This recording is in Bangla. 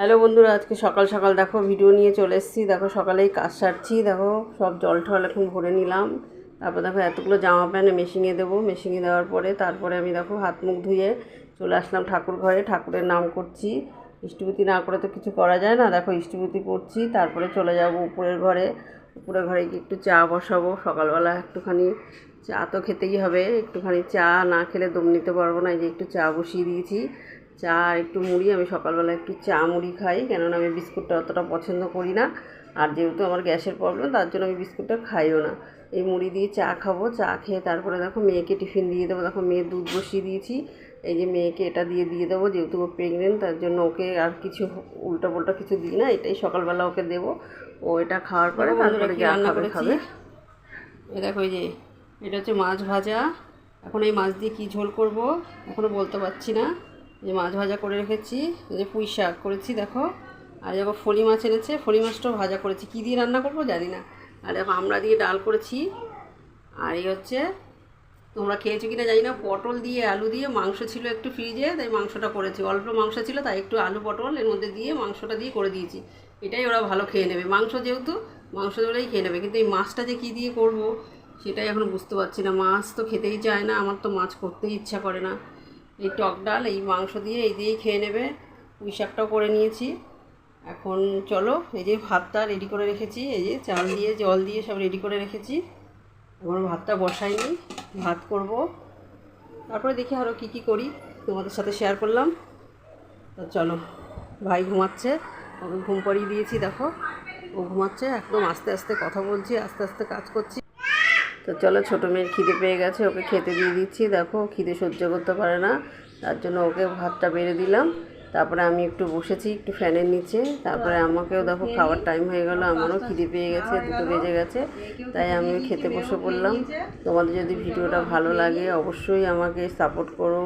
হ্যালো বন্ধুরা, আজকে সকাল সকাল দেখো ভিডিও নিয়ে চলে এসেছি। দেখো সকালেই কাজ সারছি, দেখো সব জল টল এখন ভরে নিলাম। তারপর দেখো এতগুলো জামা প্যান্ট মেশিনে দেবো। মেশিনে দেওয়ার পরে তারপরে আমি দেখো হাত মুখ ধুয়ে চলে আসলাম ঠাকুর ঘরে, ঠাকুরের নাম করছি। ইষ্টভূতি না করে তো কিছু করা যায় না। দেখো ইষ্টভূতি করছি, তারপরে চলে যাব উপরের ঘরে। উপরের ঘরে গিয়ে একটু চা বসাবো। সকালবেলা একটুখানি চা তো খেতেই হবে, একটুখানি চা না খেলে দম নিতে পারবো না। এই যে একটু চা বসিয়ে দিয়েছি, চা আর একটু মুড়ি। আমি সকালবেলা একটু চা মুড়ি খাই, কেননা আমি বিস্কুটটা অতটা পছন্দ করি না। আর যেহেতু আমার গ্যাসের প্রবলেম, তার জন্য আমি বিস্কুটটা খাইও না। এই মুড়ি দিয়ে চা খাবো। চা খেয়ে তারপরে দেখো মেয়েকে টিফিন দিয়ে দেবো। দেখো মেয়ের দুধ বসিয়ে দিয়েছি। এই যে মেয়েকে এটা দিয়ে দেবো, যেহেতু ও প্রেগনেন্ট, তার জন্য ওকে আর কিছু উল্টা পাল্টা কিছু দিই না। এটাই সকালবেলা ওকে দেবো। ও এটা খাওয়ার পরে তারপরে যা খাবে খাবে। এই দেখো, এই যে এটা হচ্ছে মাছ ভাজা। এখন এই মাছ দিয়ে কী ঝোল করব এখনও বলতে পারছি না। যে মাছ ভাজা করে রেখেছি, এই যে পুঁই শাক করেছি দেখো। আর দেখো ফলি মাছ এনেছে, ফলি মাছটাও ভাজা করেছি। কী দিয়ে রান্না করবো জানি না। আর দেখো আমরা দিয়ে ডাল করেছি। আর এই হচ্ছে, তোমরা খেয়েছো কিনা জানি না, পটল দিয়ে আলু দিয়ে মাংস ছিল একটু ফ্রিজে, তাই মাংসটা করেছি। অল্প মাংস ছিল, তাই একটু আলু পটল এর মধ্যে দিয়ে মাংসটা দিয়ে করে দিয়েছি। এটাই ওরা ভালো খেয়ে নেবে। মাংস যেহেতু, মাংস ধরেই খেয়ে নেবে। কিন্তু এই মাছটা যে কী দিয়ে করব সেটাই এখন বুঝতে পারছি না। মাছ তো খেতেই চায় না, আমার তো মাছ করতেই ইচ্ছা করে না। এই টক ডাল এই মাংস দিয়ে এই দিয়েই খেয়ে নেবে। পুঁই শাকটাও করে নিয়েছি। এখন চলো, এই যে ভাতটা রেডি করে রেখেছি, এই যে চাল দিয়ে জল দিয়ে সব রেডি করে রেখেছি। এখন ভাতটা বসাইনি, ভাত করব। তারপরে দেখি আরও কী করি, তোমাদের সাথে শেয়ার করলাম। তো চলো, ভাই ঘুমাচ্ছে, ওকে ঘুম পাড়িয়ে দিয়েছি। দেখো ও ঘুমাচ্ছে, একদম আস্তে আস্তে কথা বলছি, আস্তে আস্তে কাজ করছি। তো চলো, ছোটো মেয়ের খিদে পেয়ে গেছে, ওকে খেতে দিয়ে দিচ্ছি। দেখো খিদে সহ্য করতে পারে না, তার জন্য ওকে ভাতটা বেড়ে দিলাম। তারপরে আমি একটু বসেছি একটু ফ্যানের নিচে। তারপরে আমাকেও দেখো খাওয়ার টাইম হয়ে গেল, আমারও খিদে পেয়ে গেছে, 2টো বেজে গেছে, তাই আমি খেতে বসে পড়লাম। তোমাদের যদি ভিডিওটা ভালো লাগে অবশ্যই আমাকে সাপোর্ট করো,